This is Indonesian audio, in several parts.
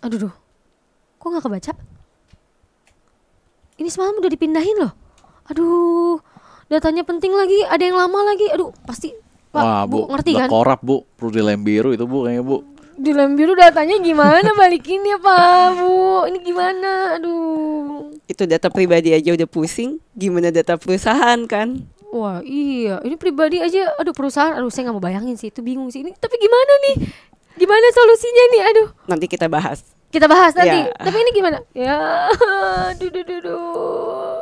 Aduh, kok nggak kebaca? Ini semalam udah dipindahin loh. Aduh, datanya penting lagi, ada yang lama lagi. Aduh, pasti Pak, Wah, Bu, Bu, ngerti udah kan? korup, Bu. Perlu dilem biru itu, Bu, kayaknya, Bu. Di lem biru datanya gimana balikin ya Pak, Bu? Ini gimana? Aduh. Itu data pribadi aja udah pusing, gimana data perusahaan kan? Wah iya, ini pribadi aja, aduh perusahaan, aduh saya nggak mau bayangin sih, itu bingung sih ini. Tapi gimana nih? Gimana solusinya nih? Aduh, Nanti kita bahas. kita bahas nanti. Ya. Tapi ini gimana? Ya, aduh, aduh, aduh, aduh.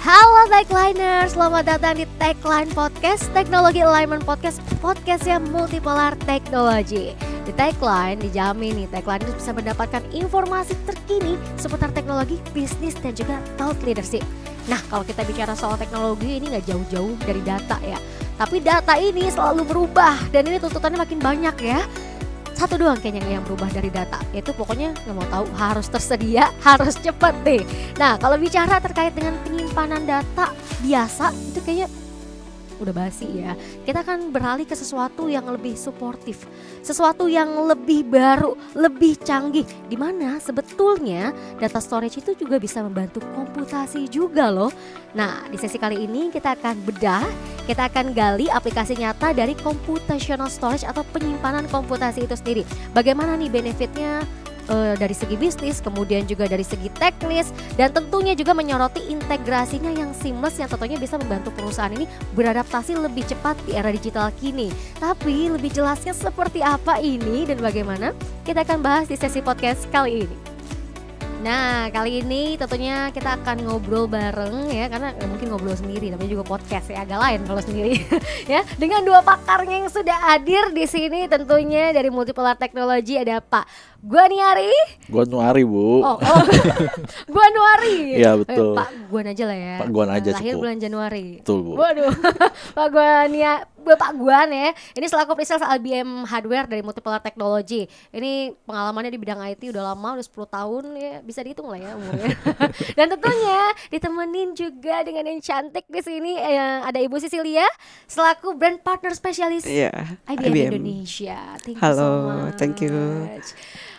Halo Techliner, selamat datang di Techline Podcast, Teknologi Alignment Podcast, podcast yang multipolar teknologi. Di Techline dijamin nih, Techline itu bisa mendapatkan informasi terkini seputar teknologi, bisnis, dan juga thought leadership. Nah, kalau kita bicara soal teknologi ini nggak jauh-jauh dari data ya. Tapi data ini selalu berubah dan ini tuntutannya makin banyak ya. Satu doang kayaknya yang berubah dari data, yaitu pokoknya nggak mau tahu, harus tersedia, harus cepat deh. Nah kalau bicara terkait dengan penyimpanan data biasa itu kayaknya udah basi ya. Kita akan beralih ke sesuatu yang lebih suportif, sesuatu yang lebih baru, lebih canggih, dimana sebetulnya data storage itu juga bisa membantu komputasi juga loh. Nah di sesi kali ini kita akan bedah, kita akan gali aplikasi nyata dari computational storage atau penyimpanan komputasi itu sendiri. Bagaimana nih benefitnya dari segi bisnis, kemudian juga dari segi teknis, dan tentunya juga menyoroti integrasinya yang seamless yang tentunya bisa membantu perusahaan ini beradaptasi lebih cepat di era digital kini. Tapi lebih jelasnya seperti apa ini dan bagaimana, kita akan bahas di sesi podcast kali ini. Nah kali ini tentunya kita akan ngobrol bareng ya, karena mungkin ngobrol sendiri namanya juga podcast ya, agak lain kalau sendiri ya, dengan dua pakarnya yang sudah hadir di sini. Tentunya dari Multipolar Teknologi ada Pak Guaniari. Guanuari, Bu. Oh, Guanuari. Iya, betul. Pak Guan aja lah ya. Pak Guan aja Lahir cukup. bulan Januari. Betul, Bu. Waduh. Pak Guan ya. Ini selaku pre-sales IBM Hardware dari Multipolar Technology. Ini pengalamannya di bidang IT udah lama, udah 10 tahun ya, bisa dihitung lah ya umurnya. Dan tentunya ditemenin juga dengan yang cantik di sini ada Ibu Cecilia selaku brand partner spesialis IBM Indonesia. Thank you Halo, so much. thank you.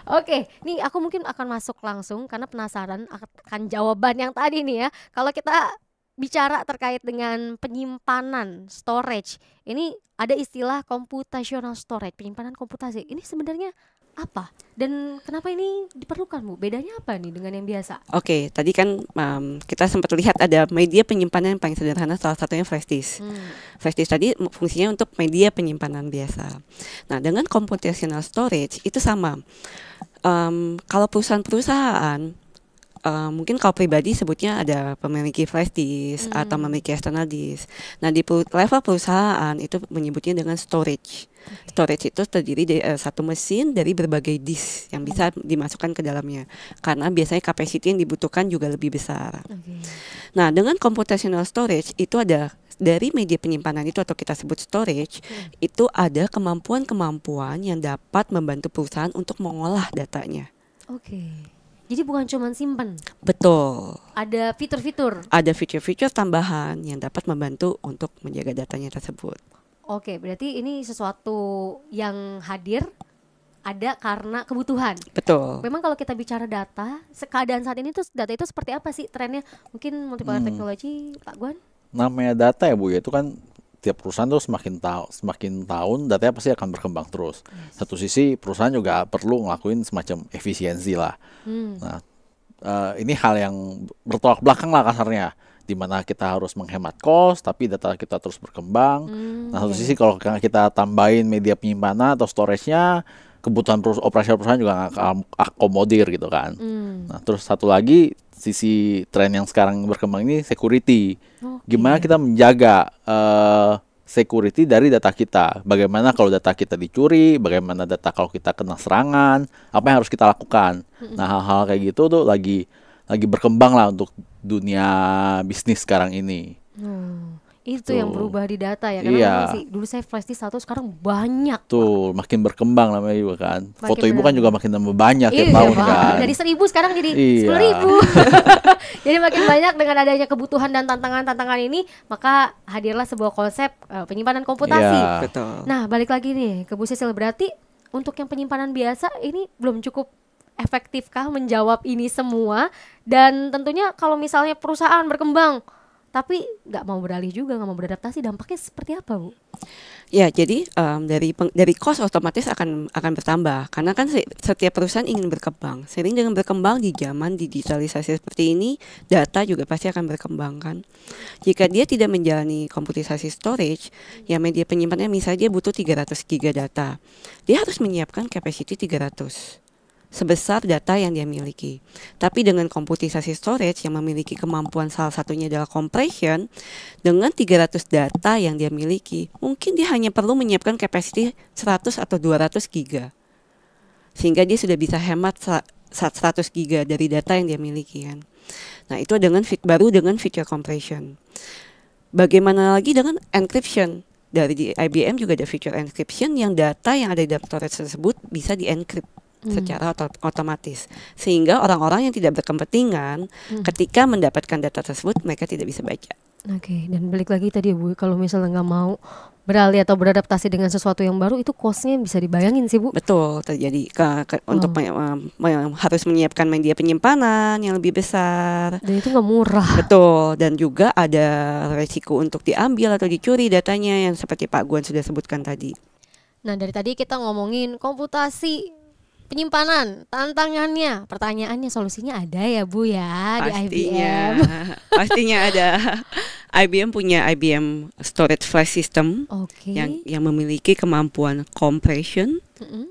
Oke, nih aku mungkin akan masuk langsung karena penasaran akan jawaban yang tadi nih ya. Kalau kita bicara terkait dengan penyimpanan storage, ini ada istilah computational storage, penyimpanan komputasi. Ini sebenarnya apa? Dan kenapa ini diperlukan, Bu? Bedanya apa nih dengan yang biasa? Oke, tadi kan kita sempat lihat ada media penyimpanan yang paling sederhana, salah satunya flash disk. Flash disk tadi fungsinya untuk media penyimpanan biasa. Nah, dengan computational storage itu sama. Kalau perusahaan-perusahaan mungkin kalau pribadi sebutnya ada memiliki flash disk atau memiliki external disk. Nah di level perusahaan itu menyebutnya dengan storage. Storage itu terdiri dari satu mesin dari berbagai disk yang bisa dimasukkan ke dalamnya. Karena biasanya capacity yang dibutuhkan juga lebih besar. Nah dengan computational storage itu ada dari media penyimpanan itu atau kita sebut storage, itu ada kemampuan-kemampuan yang dapat membantu perusahaan untuk mengolah datanya. Jadi bukan cuma simpen. Betul. Ada fitur-fitur. Ada fitur-fitur tambahan yang dapat membantu untuk menjaga datanya tersebut. Oke, berarti ini sesuatu yang hadir ada karena kebutuhan. Betul. Memang kalau kita bicara data, keadaan saat ini tuh data itu seperti apa sih trennya? Mungkin Multipolar Teknologi, Pak Guan? Namanya data ya, Bu, ya itu kan tiap perusahaan tuh semakin tahun datanya pasti akan berkembang terus. Satu sisi perusahaan juga perlu ngelakuin semacam efisiensi lah. Nah, ini hal yang bertolak belakang lah kasarnya, di mana kita harus menghemat cost tapi data kita terus berkembang. Nah, satu sisi kalau kita tambahin media penyimpanan atau storage-nya, kebutuhan operasional perusahaan juga nggak akomodir gitu kan. Nah, terus satu lagi sisi tren yang sekarang berkembang ini security. Gimana kita menjaga security dari data kita? Bagaimana kalau data kita dicuri? Bagaimana data kalau kita kena serangan? Apa yang harus kita lakukan? Nah, hal-hal kayak gitu tuh lagi berkembang lah untuk dunia bisnis sekarang ini. Itu yang berubah di data ya. Karena memang sih dulu saya flash disk 1, sekarang banyak. Tuh, makin berkembang namanya juga kan. Makin Foto ibu kan juga makin tambah banyak tiap Iya, tahun Pak. kan. Dari 1.000 sekarang jadi Iya. 10.000. Jadi makin banyak dengan adanya kebutuhan dan tantangan-tantangan ini, maka hadirlah sebuah konsep penyimpanan komputasi. Iya. Betul. Nah, balik lagi nih ke Bu Sisil, berarti untuk yang penyimpanan biasa ini belum cukup efektifkah menjawab ini semua? Dan tentunya kalau misalnya perusahaan berkembang tapi nggak mau beralih juga, nggak mau beradaptasi, dampaknya seperti apa, Bu? Ya, jadi dari cost otomatis akan bertambah karena kan setiap perusahaan ingin berkembang. Seiring dengan berkembang di zaman digitalisasi seperti ini, data juga pasti akan berkembang kan. Jika dia tidak menjalani komputerisasi storage, ya media penyimpanannya misalnya dia butuh 300 giga data, dia harus menyiapkan capacity 300 sebesar data yang dia miliki. Tapi dengan komputerisasi storage yang memiliki kemampuan salah satunya adalah compression, dengan 300 data yang dia miliki, mungkin dia hanya perlu menyiapkan capacity 100 atau 200 giga. Sehingga dia sudah bisa hemat 100 giga dari data yang dia miliki kan. Nah, itu baru dengan feature compression. Bagaimana lagi dengan encryption? Dari di IBM juga ada feature encryption yang data yang ada di dalam storage tersebut bisa di-encrypt secara otomatis, sehingga orang-orang yang tidak berkepentingan ketika mendapatkan data tersebut mereka tidak bisa baca. Oke, dan balik lagi tadi Bu, kalau misalnya nggak mau beralih atau beradaptasi dengan sesuatu yang baru, itu cost-nya bisa dibayangin sih Bu. Betul, terjadi untuk harus menyiapkan media penyimpanan yang lebih besar. Dan itu nggak murah. Betul, dan juga ada resiko untuk diambil atau dicuri datanya yang seperti Pak Guan sudah sebutkan tadi. Nah, dari tadi kita ngomongin komputasi, penyimpanan, tantangannya, pertanyaannya, solusinya ada ya Bu ya di IBM. Pastinya ada. IBM punya IBM Storage Flash System yang memiliki kemampuan compression,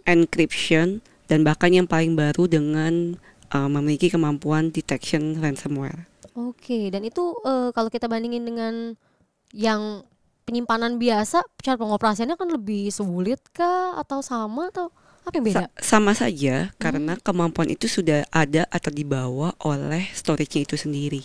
encryption, dan bahkan yang paling baru dengan memiliki kemampuan detection ransomware. Oke, dan itu kalau kita bandingin dengan yang penyimpanan biasa, cara pengoperasiannya kan lebih sulit kah atau sama atau apa yang beda? Sama saja karena kemampuan itu sudah ada atau dibawa oleh storage-nya itu sendiri.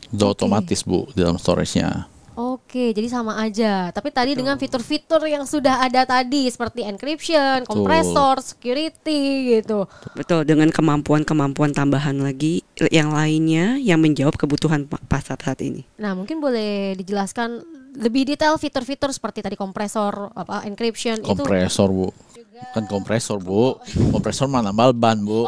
Udah otomatis Bu dalam storage-nya. Oke, jadi sama aja. Tapi tadi dengan fitur-fitur yang sudah ada tadi seperti encryption, kompresor, security gitu. Betul, dengan kemampuan-kemampuan tambahan lagi yang lainnya yang menjawab kebutuhan pasar saat ini. Nah, mungkin boleh dijelaskan lebih detail fitur-fitur seperti tadi kompresor, encryption kompresor itu. Bu. Kan kompresor Bu. Kompresor mah nambal ban Bu.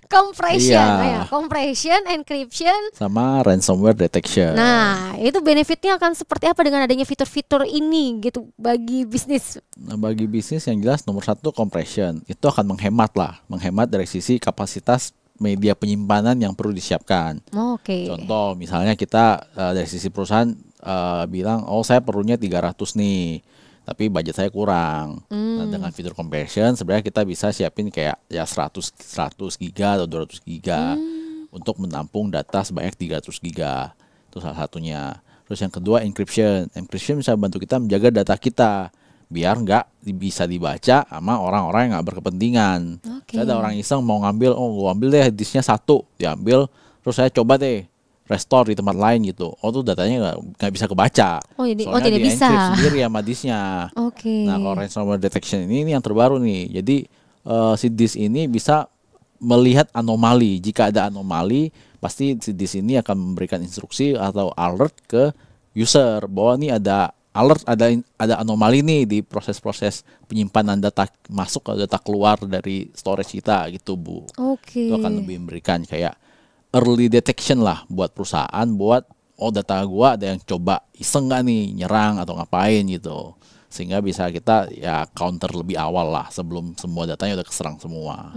Compression, Iya. Compression, encryption, sama ransomware detection. Nah, itu benefitnya akan seperti apa dengan adanya fitur-fitur ini gitu bagi bisnis? Nah, bagi bisnis yang jelas nomor 1 compression. Itu akan menghemat dari sisi kapasitas media penyimpanan yang perlu disiapkan. Oke. Contoh misalnya kita dari sisi perusahaan bilang, oh saya perlunya 300 nih, tapi budget saya kurang. Nah, dengan fitur compression sebenarnya kita bisa siapin kayak ya 100 giga atau 200 giga untuk menampung data sebanyak 300 giga. Itu salah satunya. Terus yang kedua encryption. Encryption bisa bantu kita menjaga data kita biar nggak bisa dibaca sama orang-orang yang nggak berkepentingan. Ada orang iseng mau ngambil, gua ambil deh disknya 1, diambil, terus saya coba deh restore di tempat lain gitu. Tuh datanya nggak bisa kebaca. Soalnya tidak bisa. Di-encrypt sendiri sama disknya. Nah, kalau ransomware detection ini yang terbaru nih. Jadi si disk ini bisa melihat anomali. Jika ada anomali, pasti si disk ini akan memberikan instruksi atau alert ke user bahwa ini ada alert, ada anomali nih di proses-proses penyimpanan data masuk atau data keluar dari storage kita gitu Bu. Itu akan lebih memberikan kayak early detection lah buat perusahaan, buat data gua ada yang coba iseng nggak nih nyerang atau ngapain gitu, sehingga bisa kita ya counter lebih awal lah sebelum semua datanya udah keserang semua.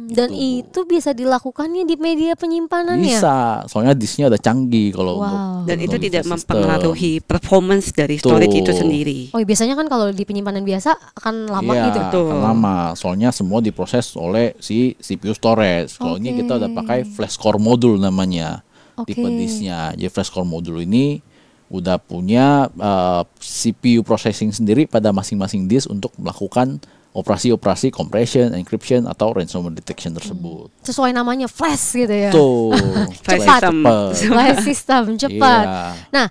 Dan itu bisa dilakukannya di media penyimpanannya? Bisa, soalnya disknya udah canggih kalau dan itu tidak mempengaruhi performance dari storage itu sendiri. Biasanya kan kalau di penyimpanan biasa akan lama gitu. Akan lama, soalnya semua diproses oleh si CPU storage. Kalau ini kita udah pakai flash core module namanya, tipe disknya. Jadi flash core module ini udah punya CPU processing sendiri pada masing-masing disk untuk melakukan operasi-operasi compression, encryption atau ransomware detection tersebut. Sesuai namanya flash gitu ya. Tuh, cepat. Flash system cepat. Nah,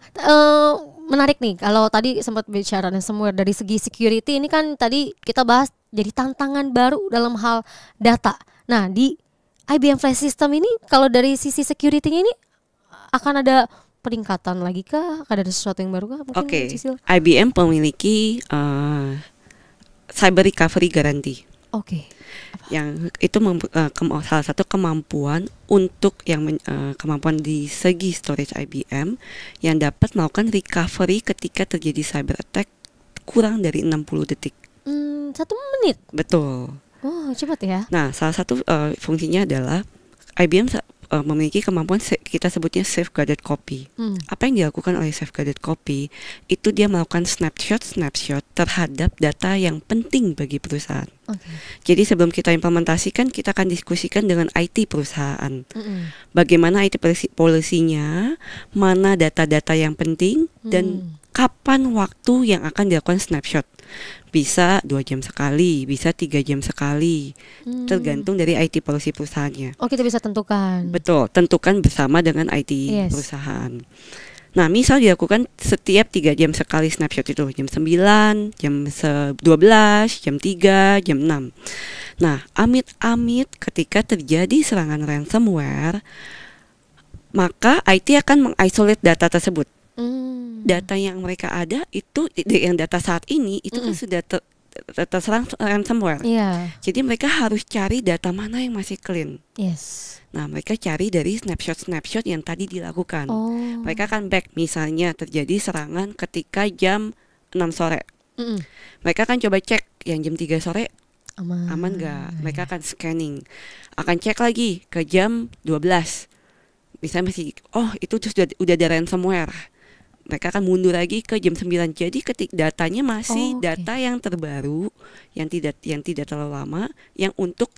menarik nih. Kalau tadi sempat bicara ransomware dari segi security, ini kan tadi kita bahas jadi tantangan baru dalam hal data. Nah, di IBM Flash System ini kalau dari sisi security-nya ini akan ada peningkatan lagi kah? Akan ada sesuatu yang baru kah? Oke. IBM memiliki cyber recovery guarantee. Oke. Yang itu salah satu kemampuan untuk kemampuan di segi storage IBM yang dapat melakukan recovery ketika terjadi cyber attack kurang dari 60 detik. 1 menit. Betul. Oh, cepat ya. Nah, salah satu fungsinya adalah IBM memiliki kemampuan kita sebutnya safeguarded copy. Apa yang dilakukan oleh safeguarded copy itu dia melakukan snapshot terhadap data yang penting bagi perusahaan. Jadi sebelum kita implementasikan, kita akan diskusikan dengan IT perusahaan. Bagaimana IT policy-nya, mana data-data yang penting, dan kapan waktu yang akan dilakukan snapshot. Bisa 2 jam sekali, bisa 3 jam sekali, tergantung dari IT policy perusahaannya. Oh, kita bisa tentukan. Betul, tentukan bersama dengan IT perusahaan. Nah, misal dilakukan setiap 3 jam sekali snapshot itu, jam 9, jam 12, jam 3, jam 6. Nah, amit-amit ketika terjadi serangan ransomware, maka IT akan mengisolate data tersebut. Data yang mereka ada itu, yang data saat ini itu kan sudah terserang ransomware. Jadi mereka harus cari data mana yang masih clean. Nah, mereka cari dari snapshot yang tadi dilakukan. Mereka akan back, misalnya terjadi serangan ketika jam 6 sore. Mereka akan coba cek yang jam 3 sore aman nggak. Mereka akan scanning, akan cek lagi ke jam 12. Misalnya masih, itu udah ada ransomware. Mereka akan mundur lagi ke jam 9. Jadi datanya masih data yang terbaru, yang tidak terlalu lama, yang untuk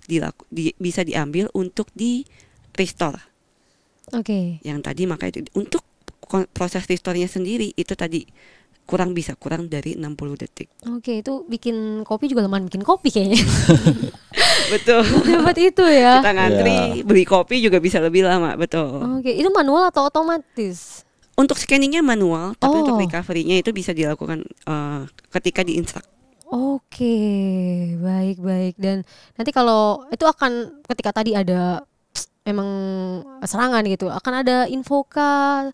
bisa diambil untuk di restore. Yang tadi maka itu untuk proses restore-nya sendiri itu tadi kurang dari 60 detik. Itu bikin kopi juga lumayan bikin kopi kayaknya. Betul. Dapat itu ya. Kita ngantri beli kopi juga bisa lebih lama, betul. Itu manual atau otomatis? Untuk scanningnya manual, tapi untuk recovery-nya itu bisa dilakukan ketika di-instruct. Baik. Dan nanti kalau itu akan ketika tadi ada memang serangan gitu, akan ada info kah,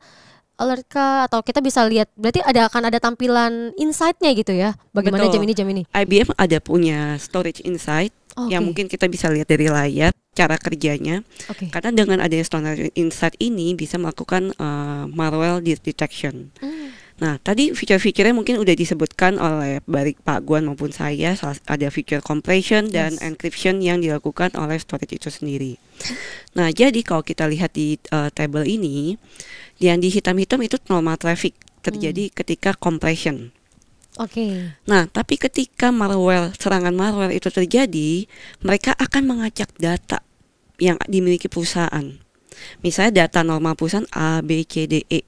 alert kah, atau kita bisa lihat berarti akan ada tampilan insight-nya gitu ya. Bagaimana jam ini? IBM ada punya storage insight yang mungkin kita bisa lihat dari layar cara kerjanya. Karena dengan adanya storage insight ini bisa melakukan malware detection. Nah, tadi fitur-fiturnya mungkin udah disebutkan oleh baik Pak Guan maupun saya. Ada fitur compression dan encryption yang dilakukan oleh storage itu sendiri. Nah, jadi kalau kita lihat di table ini, yang di hitam-hitam itu normal traffic terjadi ketika compression. Nah, tapi ketika serangan malware itu terjadi, mereka akan mengacak data yang dimiliki perusahaan. Misalnya data normal perusahaan A, B, C, D, E.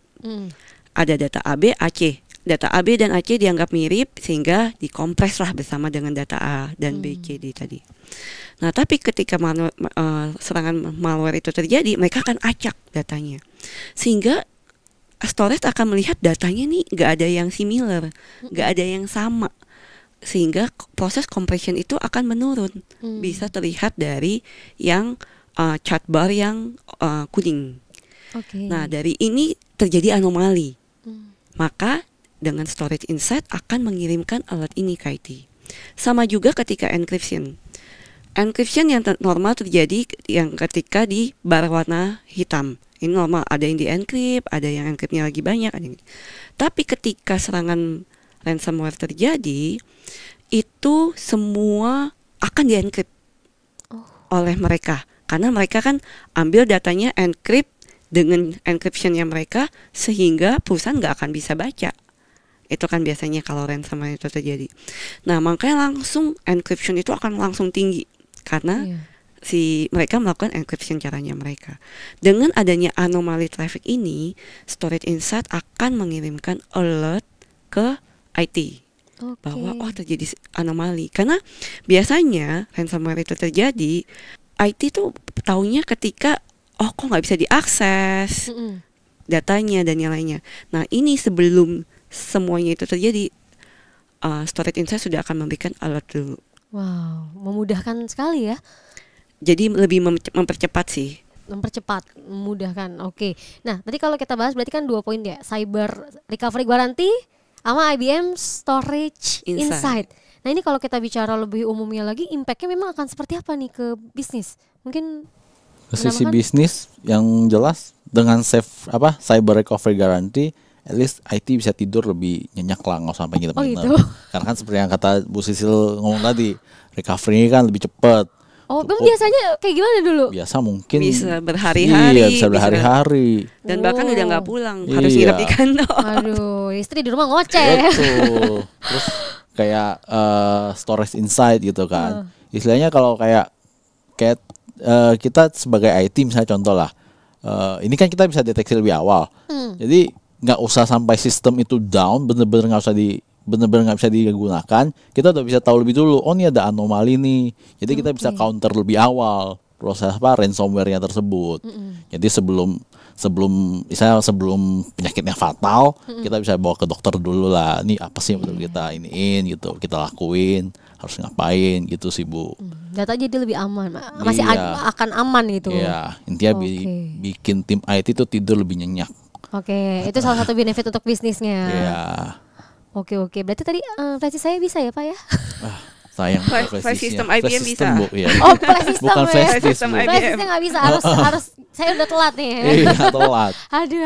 Ada data A, B, A, C. Data A, B, dan A, C dianggap mirip sehingga dikompreslah bersama dengan data A dan B, C, D tadi. Nah, tapi ketika serangan malware itu terjadi, mereka akan acak datanya. Sehingga storage akan melihat datanya nih nggak ada yang similar, nggak ada yang sama, sehingga proses compression itu akan menurun. Bisa terlihat dari yang chart bar yang kuning. Nah, dari ini terjadi anomali. Maka dengan storage insight akan mengirimkan alert ini ke IT. Sama juga ketika encryption. Encryption yang normal terjadi yang ketika di bar warna hitam. Ini normal, ada yang di-encrypt, ada yang encryptnya lagi banyak, tapi ketika serangan ransomware terjadi, itu semua akan di-encrypt oleh mereka. Karena mereka kan ambil datanya, encrypt dengan encryptionnya mereka, sehingga perusahaan nggak akan bisa baca. Itu kan biasanya kalau ransomware itu terjadi. Nah, makanya langsung encryption itu akan langsung tinggi, karena mereka melakukan encryption caranya mereka. Dengan adanya anomali traffic ini, storage insight akan mengirimkan alert ke IT bahwa terjadi anomali. Karena biasanya ransomware itu terjadi, IT tuh taunya ketika kok nggak bisa diakses datanya dan yang lainnya. Nah, ini sebelum semuanya itu terjadi, Storage Insight sudah akan memberikan alert dulu. Wow, memudahkan sekali ya. Jadi lebih mempercepat sih. Mempercepat, memudahkan. Oke. Nah, tadi kalau kita bahas berarti kan 2 poin ya, cyber recovery guarantee sama IBM storage insight. Nah, ini kalau kita bicara lebih umumnya lagi, impact-nya memang akan seperti apa nih ke bisnis? Mungkin ke sisi bisnis yang jelas dengan cyber recovery guarantee, at least IT bisa tidur lebih nyenyak lah, nggak usah sampai kita gitu. Karena kan seperti yang kata Bu Sisil ngomong tadi, recovery kan lebih cepat. Oh, memang biasanya kayak gimana dulu? Biasa mungkin bisa berhari-hari. Iya, bisa berhari-hari. Dan bahkan udah nggak pulang, harus nginep di kantor. Aduh, istri di rumah ngoceh. Betul. Terus kayak storage insight gitu kan. Istilahnya kalau kayak kita sebagai IT misalnya contoh lah, ini kan kita bisa deteksi lebih awal. Jadi nggak usah sampai sistem itu down, bener-bener nggak bisa digunakan, kita udah bisa tahu lebih dulu, oh ini ada anomali nih, jadi kita bisa counter lebih awal proses ransomware-nya tersebut. Jadi sebelum penyakitnya fatal, kita bisa bawa ke dokter dulu lah, ini apa sih yang perlu kita iniin gitu, kita lakuin, harus ngapain gitu sih Bu. Data jadi lebih aman, masih akan aman gitu. Iya, intinya bikin tim IT itu tidur lebih nyenyak. Oke, itu salah satu benefit untuk bisnisnya. Iya. Oke, berarti tadi flashdisk saya bisa ya Pak ya? Sayang flash system IBM bisa. Bu, ya. Oh, flash system bukan ya. flash disk, Flash disknya nggak bisa, harus saya udah telat nih. Iya, telat. Aduh,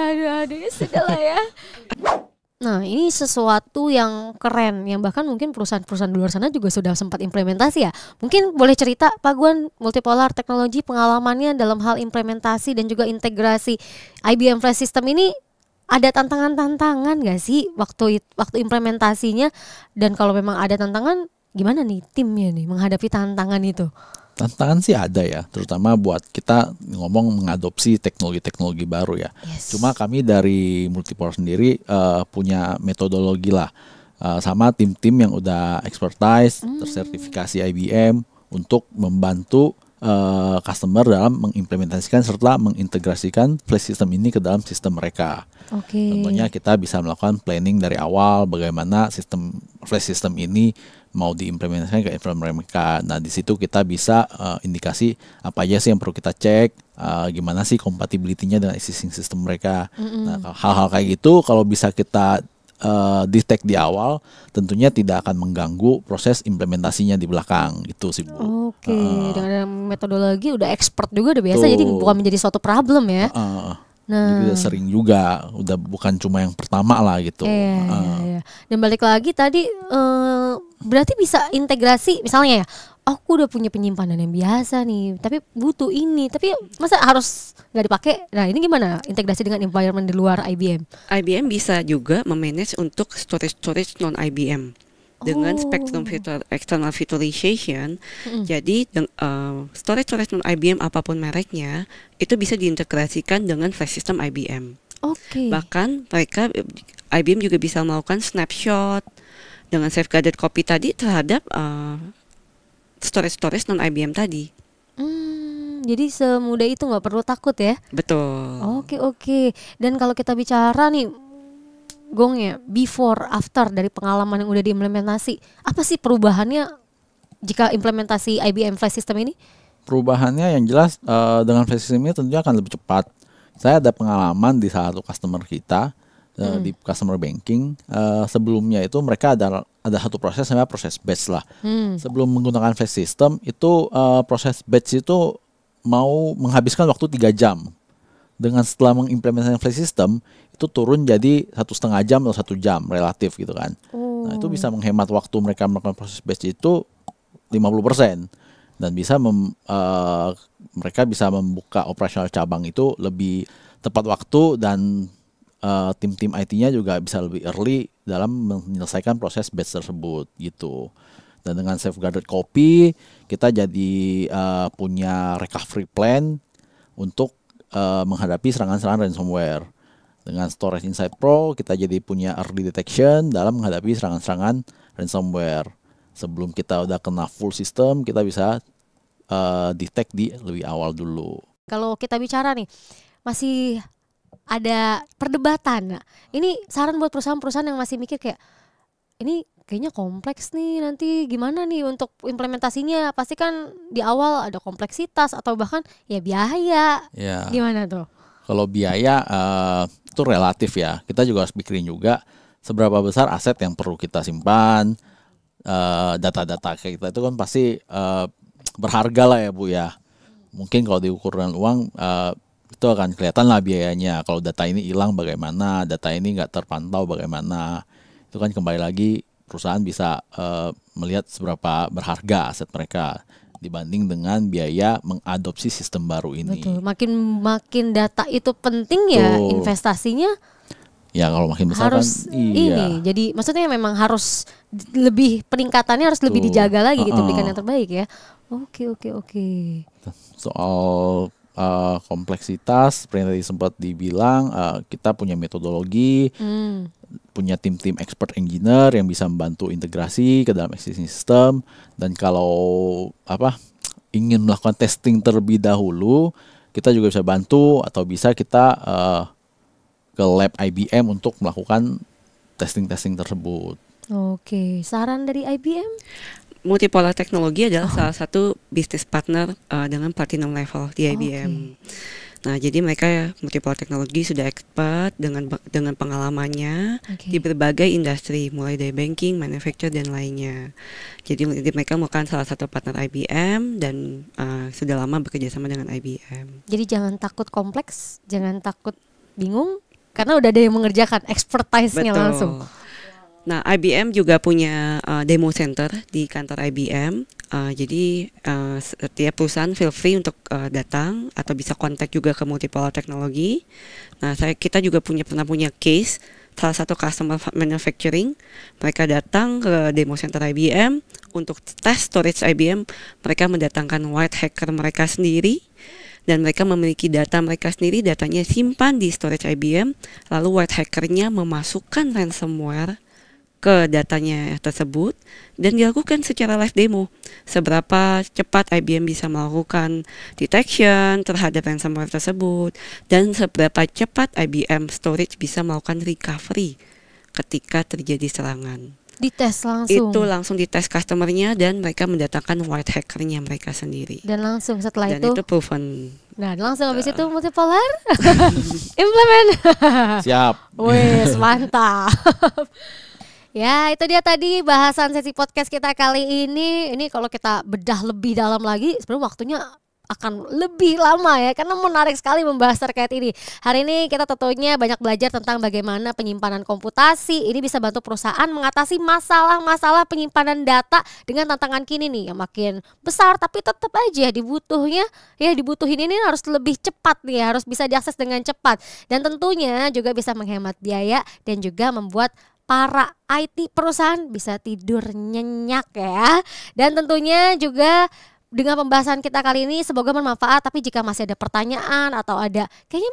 ya sudah lah ya. Nah, ini sesuatu yang keren, yang bahkan mungkin perusahaan-perusahaan di luar sana juga sudah sempat implementasi ya. Mungkin boleh cerita Pak Guan, Multipolar Technology, pengalamannya dalam hal implementasi dan juga integrasi IBM Flash System ini, ada tantangan-tantangan gak sih waktu implementasinya? Dan kalau memang ada tantangan, gimana nih timnya nih menghadapi tantangan itu? Tantangan sih ada ya, terutama buat kita ngomong mengadopsi teknologi-teknologi baru ya. Yes. Cuma kami dari Multipolar sendiri punya metodologi lah, sama tim-tim yang udah expertise, tersertifikasi IBM untuk membantu customer dalam mengimplementasikan serta mengintegrasikan flash system ini ke dalam sistem mereka. Contohnya kita bisa melakukan planning dari awal bagaimana sistem flash system ini mau diimplementasikan ke environment mereka. Nah, di situ kita bisa indikasi apa aja sih yang perlu kita cek, gimana sih compatibility-nya dengan existing system mereka. Nah, hal-hal kayak gitu kalau bisa kita detect di awal, tentunya tidak akan mengganggu proses implementasinya di belakang itu sih Bu. Dengan metodologi udah expert juga, udah biasa, jadi bukan menjadi suatu problem ya. Jadi udah sering juga, udah bukan cuma yang pertama lah gitu. Iya. Dan balik lagi tadi, berarti bisa integrasi misalnya ya, aku udah punya penyimpanan yang biasa nih, tapi butuh ini, tapi masa harus nggak dipakai? Nah, ini gimana integrasi dengan environment di luar IBM? IBM bisa juga memanage untuk storage non IBM dengan spectrum external virtualization. Jadi storage non IBM apapun mereknya itu bisa diintegrasikan dengan flash system IBM. Bahkan IBM juga bisa melakukan snapshot dengan safeguarded copy tadi terhadap storage non IBM tadi. Jadi semudah itu, nggak perlu takut ya? Betul. Oke. Dan kalau kita bicara nih, Gong ya, before after dari pengalaman yang udah diimplementasi, apa sih perubahannya jika implementasi IBM Flash System ini? Perubahannya yang jelas dengan Flash System ini tentunya akan lebih cepat. Saya ada pengalaman di salah satu customer kita di customer banking. Sebelumnya itu mereka ada satu proses namanya proses batch lah. Sebelum menggunakan Flash System itu proses batch itu mau menghabiskan waktu 3 jam. Dengan setelah mengimplementasikan Flash System itu turun jadi 1,5 jam atau 1 jam relatif gitu kan. Nah, itu bisa menghemat waktu mereka melakukan proses batch itu 50%, dan bisa mereka bisa membuka operasional cabang itu lebih tepat waktu, dan tim-tim IT-nya juga bisa lebih early dalam menyelesaikan proses batch tersebut gitu. Dan dengan safeguarded copy kita jadi punya recovery plan untuk menghadapi serangan-serangan ransomware. Dengan Storage Insight Pro kita jadi punya early detection dalam menghadapi serangan-serangan ransomware. Sebelum kita udah kena full system, kita bisa detect di lebih awal dulu. Kalau kita bicara nih, masih ada perdebatan. Nah, ini saran buat perusahaan-perusahaan yang masih mikir kayak ini kayaknya kompleks nih, nanti gimana nih untuk implementasinya? Pasti kan di awal ada kompleksitas atau bahkan ya biaya. Ya. Gimana tuh? Kalau biaya itu relatif ya. Kita juga harus pikirin juga seberapa besar aset yang perlu kita simpan. Data-data kayak kita itu kan pasti berharga lah ya Bu ya. Mungkin kalau diukur dengan uang itu akan kelihatan lah biayanya. Kalau data ini hilang bagaimana, data ini nggak terpantau bagaimana. Itu kan kembali lagi perusahaan bisa melihat seberapa berharga aset mereka dibanding dengan biaya mengadopsi sistem baru ini. Betul. Makin data itu penting ya, investasinya. Ya kalau makin besar harus kan iya. Ini. Jadi maksudnya memang harus lebih, peningkatannya harus lebih dijaga lagi gitu, berikan yang terbaik ya. Oke. Soal kompleksitas, seperti yang tadi sempat dibilang, kita punya metodologi, punya tim-tim expert engineer yang bisa membantu integrasi ke dalam existing system. Dan kalau ingin melakukan testing terlebih dahulu, kita juga bisa bantu atau bisa kita ke lab IBM untuk melakukan testing-testing tersebut. Oke, saran dari IBM? Multipolar Teknologi adalah salah satu bisnis partner dengan platinum level di IBM. Nah, jadi mereka Multipolar Teknologi sudah expert dengan pengalamannya di berbagai industri, mulai dari banking, manufacture dan lainnya. Jadi mereka merupakan salah satu partner IBM dan sudah lama bekerja sama dengan IBM. Jadi jangan takut kompleks, jangan takut bingung, karena udah ada yang mengerjakan, expertise-nya langsung. Nah, IBM juga punya demo center di kantor IBM. Jadi setiap perusahaan feel free untuk datang atau bisa kontak juga ke Multipolar Teknologi. Nah, kita juga pernah punya case salah satu customer manufacturing. Mereka datang ke demo center IBM untuk tes storage IBM. Mereka mendatangkan white hacker mereka sendiri. Dan mereka memiliki data mereka sendiri, datanya simpan di storage IBM, lalu white hackernya memasukkan ransomware ke datanya tersebut dan dilakukan secara live demo seberapa cepat IBM bisa melakukan detection terhadap ransomware tersebut dan seberapa cepat IBM storage bisa melakukan recovery ketika terjadi serangan. Dites langsung. Itu langsung dites customernya dan mereka mendatangkan white hackernya mereka sendiri. Dan langsung setelah dan itu. Dan itu proven. Nah, langsung habis itu Multipolar implement. Siap. Wes, mantap. Ya, itu dia tadi bahasan sesi podcast kita kali ini. Ini kalau kita bedah lebih dalam lagi, sebenarnya waktunya akan lebih lama ya, karena menarik sekali membahas terkait ini. Hari ini kita tentunya banyak belajar tentang bagaimana penyimpanan komputasi ini bisa bantu perusahaan mengatasi masalah-masalah penyimpanan data dengan tantangan kini nih yang makin besar, tapi tetap aja dibutuhin ini harus lebih cepat nih, harus bisa diakses dengan cepat dan tentunya juga bisa menghemat biaya dan juga membuat para IT perusahaan bisa tidur nyenyak ya. Dan tentunya juga dengan pembahasan kita kali ini semoga bermanfaat. Tapi jika masih ada pertanyaan atau ada kayaknya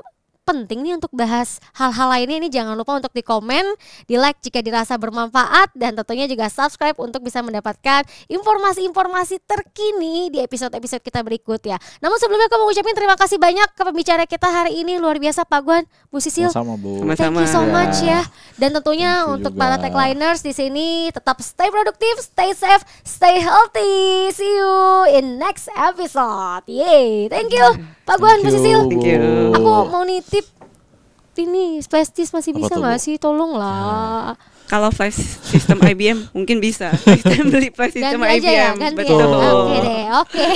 penting nih untuk bahas hal-hal lainnya, ini jangan lupa untuk di komen, di like jika dirasa bermanfaat, dan tentunya juga subscribe untuk bisa mendapatkan informasi-informasi terkini di episode-episode kita berikut ya. Namun sebelumnya aku mau ucapin terima kasih banyak ke pembicara kita hari ini, luar biasa Pak Guan, Bu Sisil. Sama Bu. Thank you so much ya. Dan tentunya untuk para techliners di sini tetap stay produktif, stay safe, stay healthy. See you in next episode. Yay, thank you Pak Guan, Bu Sisil. Thank you. Aku mau nitip ini Flash masih bisa nggak sih? Tolonglah. Kalau flash system IBM mungkin bisa. Kita beli flash system ganti IBM. Aja ya, ganti Betul. Ya. Oke deh, oke.